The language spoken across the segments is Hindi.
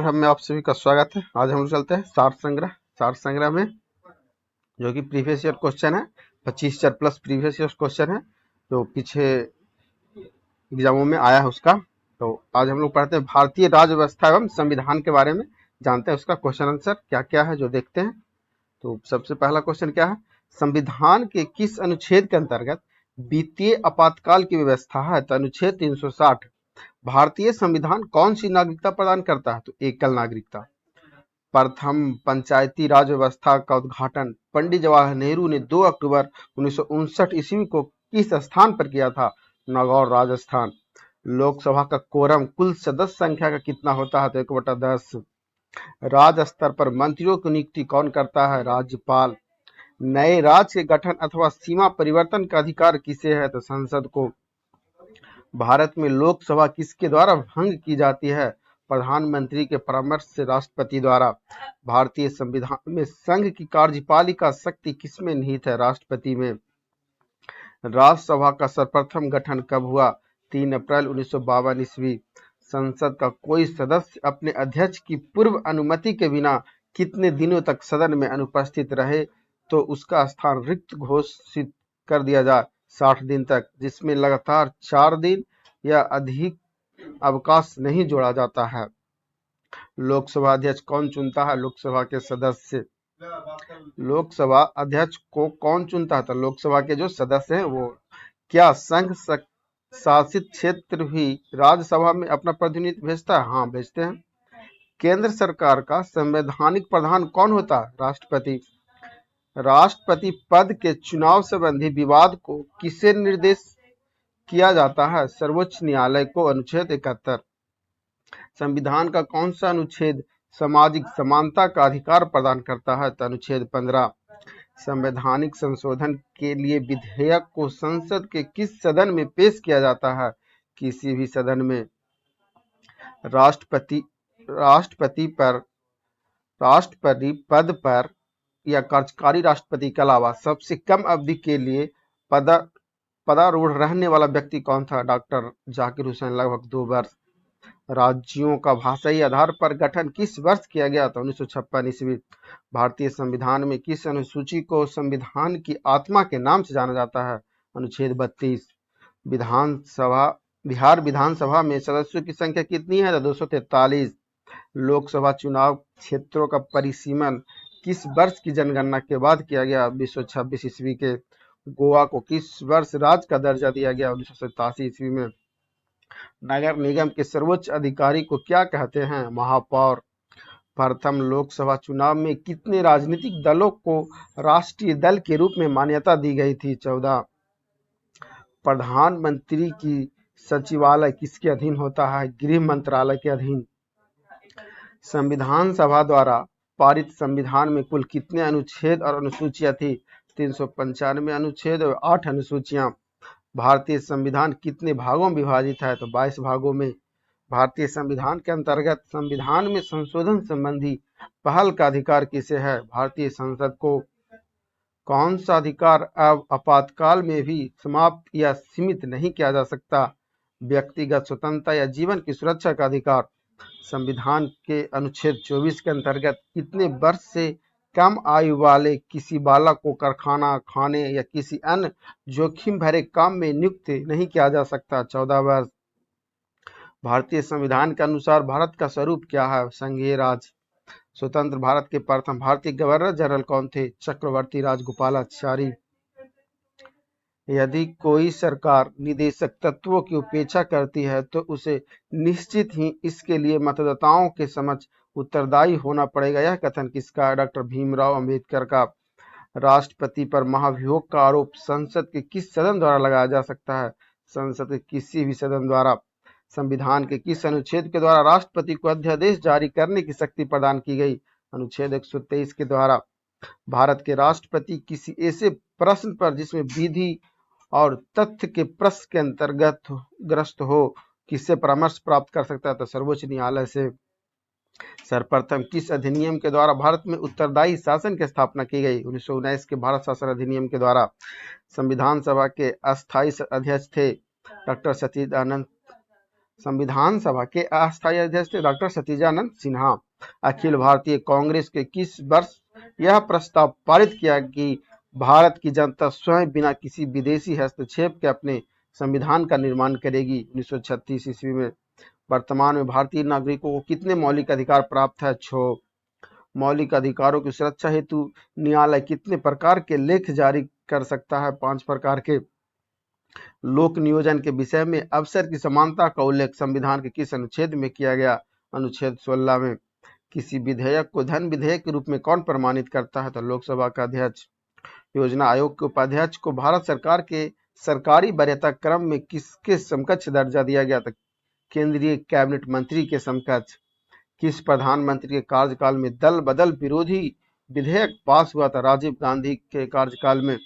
पाठ्यक्रम में आप सभी का स्वागत है। आज हम लोग चलते हैं सार संग्रह में, जो कि प्रीवियस ईयर क्वेश्चन है। 25 चर प्लस प्रीवियस ईयर क्वेश्चन है जो पीछे एग्जामों में आया है उसका। तो आज हम लोग पढ़ते हैं भारतीय राज्य व्यवस्था एवं संविधान के बारे में, जानते हैं उसका क्वेश्चन आंसर क्या क्या है जो देखते हैं। तो सबसे पहला क्वेश्चन क्या है, संविधान के किस अनुच्छेद के अंतर्गत वित्तीय आपातकाल की व्यवस्था है? तो अनुच्छेद 360। भारतीय संविधान कौन सी नागरिकता प्रदान करता है? तो एकल नागरिकता। प्रथम पंचायती राज व्यवस्था का उद्घाटन पंडित जवाहर नेहरू ने 2 अक्टूबर 1959 ईस्वी को किस स्थान पर किया था? नागौर, राजस्थान। लोकसभा का कोरम कुल सदस्य संख्या का कितना होता है? तो 1/10। राज्य स्तर पर मंत्रियों की नियुक्ति कौन करता है? राज्यपाल। नए राज्य के गठन अथवा सीमा परिवर्तन का अधिकार किसे है? तो संसद को। भारत में लोकसभा किसके द्वारा भंग की जाती है? प्रधानमंत्री के परामर्श से राष्ट्रपति द्वारा। भारतीय संविधान में संघ की कार्यपालिका शक्ति किसमें निहित है? राष्ट्रपति में। राज्यसभा का सर्वप्रथम गठन कब हुआ? 3 अप्रैल 1952 ईस्वी। संसद का कोई सदस्य अपने अध्यक्ष की पूर्व अनुमति के बिना कितने दिनों तक सदन में अनुपस्थित रहे तो उसका स्थान रिक्त घोषित कर दिया जाए? 60 दिन तक, जिसमें लगातार 4 दिन या अधिक अवकाश नहीं जोड़ा जाता है। लोकसभा अध्यक्ष कौन चुनता है? लोकसभा के सदस्य। लोकसभा अध्यक्ष को कौन चुनता है? तो लोकसभा के जो सदस्य हैं वो। क्या संघ शासित क्षेत्र भी राज्यसभा में अपना प्रतिनिधि भेजता है? हाँ, भेजते हैं। केंद्र सरकार का संवैधानिक प्रधान कौन होता है? राष्ट्रपति। राष्ट्रपति पद के चुनाव संबंधी विवाद को किसे निर्देश किया जाता है? सर्वोच्च न्यायालय को। अनुच्छेद 71। संविधान का कौन सा अनुच्छेद सामाजिक समानता का अधिकार प्रदान करता है? तो अनुच्छेद 15। संवैधानिक संशोधन के लिए विधेयक को संसद के किस सदन में पेश किया जाता है? किसी भी सदन में। राष्ट्रपति पद पर या कार्यकारी राष्ट्रपति के अलावा सबसे कम अवधि के लिए पदारूढ़ रहने वाला व्यक्ति कौन था? डॉक्टर जाकिर हुसैन, लगभग 2 वर्ष। राज्यों का भाषाई आधार पर गठन किस वर्ष किया गया था? 1956 ईस्वी। भारतीय संविधान में किस अनुसूची को संविधान की आत्मा के नाम से जाना जाता है? अनुच्छेद 32। बिहार विधानसभा में सदस्यों की संख्या कितनी है? 243। लोकसभा चुनाव क्षेत्रों का परिसीमन किस वर्ष की जनगणना के बाद किया गया? 1926 ईस्वी के। गोवा को किस वर्ष राज्य का दर्जा दिया गया? 1987 ईस्वी में। नगर निगम के सर्वोच्च अधिकारी को क्या कहते हैं? महापौर। प्रथम लोकसभा चुनाव में कितने राजनीतिक दलों को राष्ट्रीय दल के रूप में मान्यता दी गई थी? 14। प्रधानमंत्री की सचिवालय किसके अधीन होता है? गृह मंत्रालय के अधीन। संविधान सभा द्वारा पारित संविधान में कुल कितने अनुच्छेद और अनुसूचियां थी? 395 अनुच्छेद और 8 अनुसूचियां। भारतीय संविधान कितने भागों में विभाजित है? तो 22 भागों में। भारतीय संविधान के अंतर्गत संविधान में संशोधन संबंधी पहल का अधिकार किसे है? भारतीय संसद को। कौन सा अधिकार अब आपातकाल में भी समाप्त या सीमित नहीं किया जा सकता? व्यक्तिगत स्वतंत्रता या जीवन की सुरक्षा का अधिकार। संविधान के अनुच्छेद 24 के अंतर्गत कितने वर्ष से कम आयु वाले किसी बालक को कारखाना, खाने या किसी अन्य जोखिम भरे काम में नियुक्त नहीं किया जा सकता? 14 वर्ष। भारतीय संविधान के अनुसार भारत का स्वरूप क्या है? संघीय राज्य। स्वतंत्र भारत के प्रथम भारतीय गवर्नर जनरल कौन थे? चक्रवर्ती राजगोपालाचारी। यदि कोई सरकार निदेशक तत्वों की उपेक्षा करती है तो उसे निश्चित ही इसके लिए मतदाताओं के समक्ष उत्तरदायी होना पड़ेगा। यह कथन किसका है? डॉक्टर भीमराव अंबेडकर का। राष्ट्रपति पर महाभियोग का आरोप संसद के किस सदन द्वारा लगाया जा सकता है? संसद के किसी भी सदन द्वारा। संविधान के किस अनुच्छेद के द्वारा राष्ट्रपति को अध्यादेश जारी करने की शक्ति प्रदान की गई? अनुच्छेद 123 के द्वारा। भारत के राष्ट्रपति किसी ऐसे प्रश्न पर जिसमें विधि और तथ्य के प्रश्न के अंतर्गत ग्रस्त हो किससे परामर्श प्राप्त कर सकता है? तो सर्वोच्च न्यायालय से। सर्वप्रथम किस अधिनियम के द्वारा भारत में उत्तरदायी शासन की स्थापना की गई? 1919 के भारत शासन अधिनियम के द्वारा। संविधान सभा के अस्थायी अध्यक्ष थे डॉक्टर सच्चिदानंद संविधान सभा के अस्थायी अध्यक्ष थे डॉक्टर सतीजानंद सिन्हा। अखिल भारतीय कांग्रेस के किस वर्ष यह प्रस्ताव पारित किया कि भारत की जनता स्वयं बिना किसी विदेशी हस्तक्षेप के अपने संविधान का निर्माण करेगी? 1936 ईस्वी में। वर्तमान में भारतीय नागरिकों को कितने मौलिक अधिकार प्राप्त है? 6। मौलिक अधिकारों की सुरक्षा हेतु न्यायालय कितने प्रकार के लेख जारी कर सकता है? 5 प्रकार के। लोक नियोजन के विषय में अवसर की समानता का उल्लेख संविधान के किस अनुच्छेद में किया गया? अनुच्छेद 16 में। किसी विधेयक को धन विधेयक के रूप में कौन प्रमाणित करता है? तो लोकसभा का अध्यक्ष। योजना आयोग के उपाध्यक्ष को भारत सरकार के सरकारी वरीयता क्रम में किसके समकक्ष दर्जा दिया गया? था केंद्रीय कैबिनेट मंत्री के समकक्ष। किस प्रधानमंत्री के कार्यकाल में दल बदल विरोधी विधेयक पास हुआ था? राजीव गांधी के कार्यकाल में।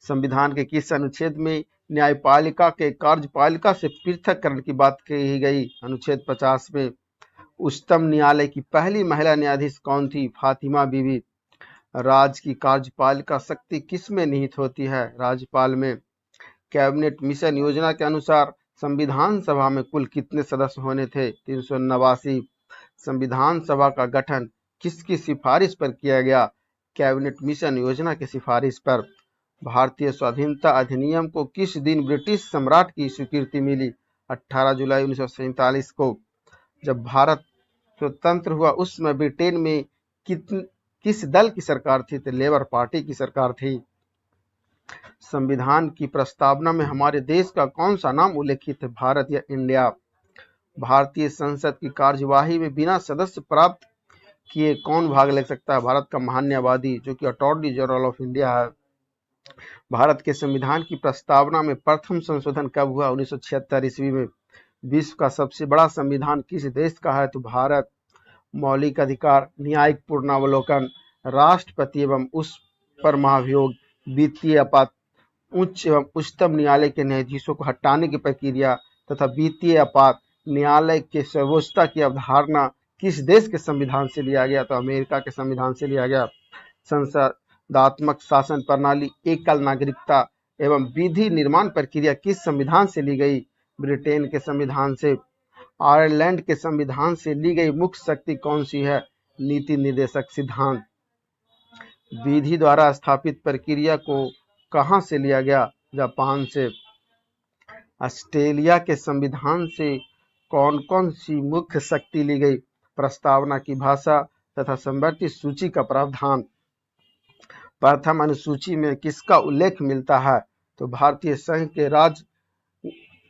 संविधान के किस अनुच्छेद में न्यायपालिका के कार्यपालिका से पृथककरण की बात कही गई? अनुच्छेद 50 में। उच्चतम न्यायालय की पहली महिला न्यायाधीश कौन थी? फातिमा बीबी। राज्य की कार्यपालिका शक्ति किस में निहित होती है? राज्यपाल में। कैबिनेट मिशन योजना के अनुसार संविधान सभा में कुल कितने सदस्य होने थे? 389। संविधान सभा का गठन किसकी सिफारिश पर किया गया? कैबिनेट मिशन योजना की सिफारिश पर। भारतीय स्वाधीनता अधिनियम को किस दिन ब्रिटिश सम्राट की स्वीकृति मिली? 18 जुलाई 1947 को। जब भारत स्वतंत्र हुआ उस समय ब्रिटेन में किस दल की सरकार थी? तो लेबर पार्टी की सरकार थी। संविधान की प्रस्तावना में हमारे देश का कौन सा नाम उल्लेखित है? भारत या इंडिया। भारतीय संसद की कार्यवाही में बिना सदस्य प्राप्त किए कौन भाग ले सकता है? भारत का महान्यायवादी, जो कि अटॉर्नी जनरल ऑफ इंडिया है। भारत के संविधान की प्रस्तावना में प्रथम संशोधन कब हुआ? 1976 ईस्वी में। विश्व का सबसे बड़ा संविधान किस देश का है? तो भारत। मौलिक अधिकार, न्यायिक पूर्णावलोकन, राष्ट्रपति एवं उस पर महाभियोग, वित्तीय आपात, उच्च एवं उच्चतम न्यायालय के न्यायाधीशों को हटाने की प्रक्रिया तथा वित्तीय आपात न्यायालय के सर्वोच्चता की अवधारणा किस देश के संविधान से लिया गया? तो अमेरिका के संविधान से लिया गया। संसदात्मक शासन प्रणाली, एकल नागरिकता एवं विधि निर्माण प्रक्रिया किस संविधान से ली गई? ब्रिटेन के संविधान से। आयरलैंड के संविधान से ली गई मुख्य शक्ति कौन सी है? नीति निर्देशक सिद्धांत। विधि द्वारा स्थापित प्रक्रिया को कहां से लिया गया? जापान से। ऑस्ट्रेलिया के संविधान से कौन कौन सी मुख्य शक्ति ली गई? प्रस्तावना की भाषा तथा संवैधानिक सूची का प्रावधान। प्रथम अनुसूची में किसका उल्लेख मिलता है? तो भारतीय संघ के राज्य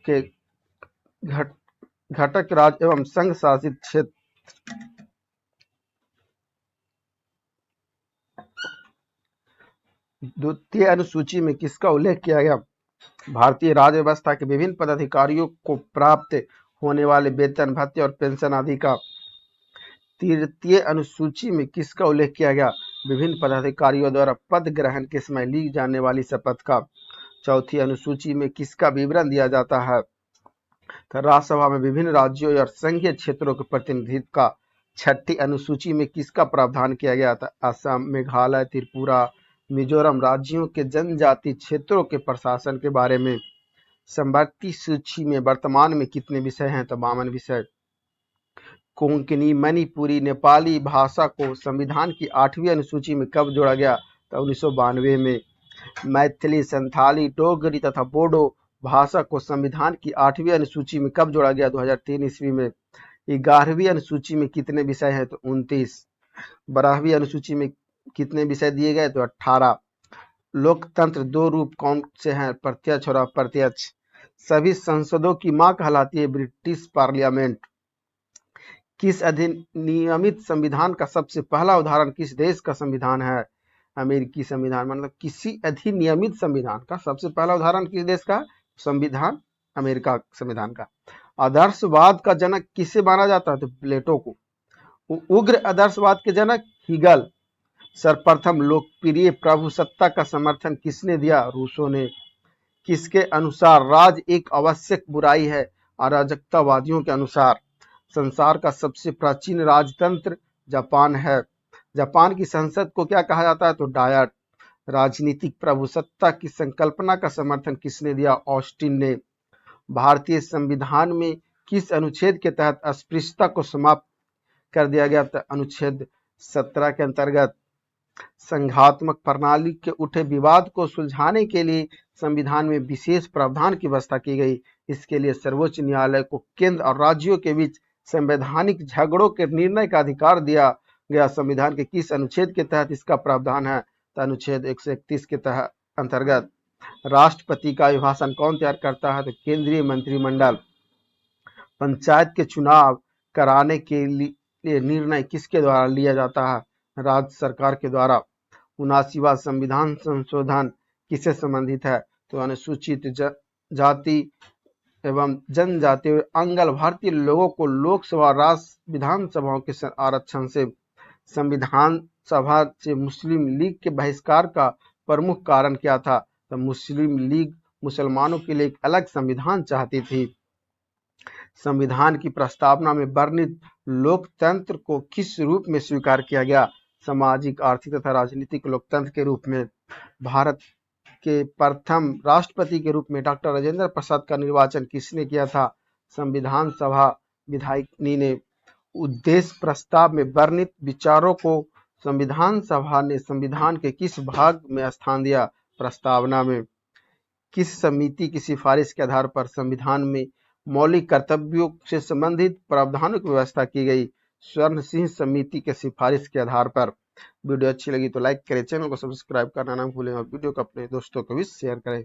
के घटक राज्य एवं संघ शासित क्षेत्र। द्वितीय अनुसूची में किसका उल्लेख किया गया? भारतीय राज्य व्यवस्था के विभिन्न पदाधिकारियों को प्राप्त होने वाले वेतन, भत्ते और पेंशन आदि का। तृतीय अनुसूची में किसका उल्लेख किया गया? विभिन्न पदाधिकारियों द्वारा पद ग्रहण के समय ली जाने वाली शपथ का। चौथी अनुसूची में किसका विवरण दिया जाता है? तो राज्यसभा में विभिन्न राज्यों और संघीय क्षेत्रों के प्रतिनिधित्व का। छठी अनुसूची में किसका प्रावधान किया गया था? असम, मेघालय, त्रिपुरा, मिजोरम राज्यों के जनजाति क्षेत्रों के प्रशासन के बारे में। संवैधानिक सूची में वर्तमान में कितने विषय हैं? तो 52 विषय। कोंकणी, मणिपुरी, नेपाली भाषा को संविधान की 8वीं अनुसूची में कब जोड़ा गया? तो 1992 में। मैथिली, संथाली, डोगरी तथा बोडो भाषा को संविधान की 8वीं अनुसूची में कब जोड़ा गया? 2003 ईस्वी में। 11वीं अनुसूची में कितने विषय हैं? तो 29। 12वीं अनुसूची में कितने विषय दिए गए? तो 18। लोकतंत्र दो रूप कौन से हैं? प्रत्यक्ष और अप्रत्यक्ष। सभी संसदों की मां कहलाती है ब्रिटिश पार्लियामेंट। किस अधिनियमित संविधान का सबसे पहला उदाहरण किस देश का संविधान है? अमेरिकी संविधान। मतलब किसी अधिनियमित संविधान का सबसे पहला उदाहरण किस देश का? संविधान अमेरिका संविधान का। आदर्शवाद का जनक किसे माना जाता है? तो प्लेटो को। उग्र आदर्शवाद के जनक हीगल। सर्वप्रथम लोकप्रिय प्रभुसत्ता का समर्थन किसने दिया? रूसो ने। किसके अनुसार राज एक आवश्यक बुराई है? अराजकतावादियों के अनुसार। संसार का सबसे प्राचीन राजतंत्र जापान है। जापान की संसद को क्या कहा जाता है? तो डायट। राजनीतिक प्रभुसत्ता की संकल्पना का समर्थन किसने दिया? ऑस्टिन ने। भारतीय संविधान में किस अनुच्छेद के तहत अस्पृश्यता को समाप्त कर दिया गया? तो अनुच्छेद 17 के अंतर्गत। संघात्मक प्रणाली के उठे विवाद को सुलझाने के लिए संविधान में विशेष प्रावधान की व्यवस्था की गई। इसके लिए सर्वोच्च न्यायालय को केंद्र और राज्यों के बीच संवैधानिक झगड़ों के निर्णय का अधिकार दिया गया। संविधान के किस अनुच्छेद के तहत इसका प्रावधान है? तो अनुच्छेद 131 के तहत अंतर्गत। राष्ट्रपति का अभिभाषण कौन तैयार करता है? तो केंद्रीय मंत्रिमंडल। पंचायत के चुनाव कराने के लिए निर्णय किसके द्वारा लिया जाता है? राज्य सरकार के द्वारा। 79वां संविधान संशोधन किससे संबंधित है? तो अनुसूचित जाति एवं जनजाति अंगल भारतीय लोगों को लोकसभा राज्य विधानसभाओं के आरक्षण से। संविधान सभा से मुस्लिम लीग के बहिष्कार का प्रमुख कारण क्या था? तो मुस्लिम लीग मुसलमानों के लिए एक अलग संविधान चाहती थी। संविधान की प्रस्तावना में वर्णित लोकतंत्र को किस रूप में स्वीकार किया गया? सामाजिक, आर्थिक तथा राजनीतिक लोकतंत्र के रूप में। भारत के प्रथम राष्ट्रपति के रूप में डॉक्टर राजेंद्र प्रसाद का निर्वाचन किसने किया था? संविधान सभा विधायिनी ने। उद्देश्य प्रस्ताव में वर्णित विचारों को संविधान सभा ने संविधान के किस भाग में स्थान दिया? प्रस्तावना में। किस समिति की सिफारिश के आधार पर संविधान में मौलिक कर्तव्यों से संबंधित प्रावधानों की व्यवस्था की गई? स्वर्ण सिंह समिति के सिफारिश के आधार पर। वीडियो अच्छी लगी तो लाइक करें, चैनल को सब्सक्राइब करना ना भूलें और वीडियो को अपने दोस्तों को भी शेयर करें।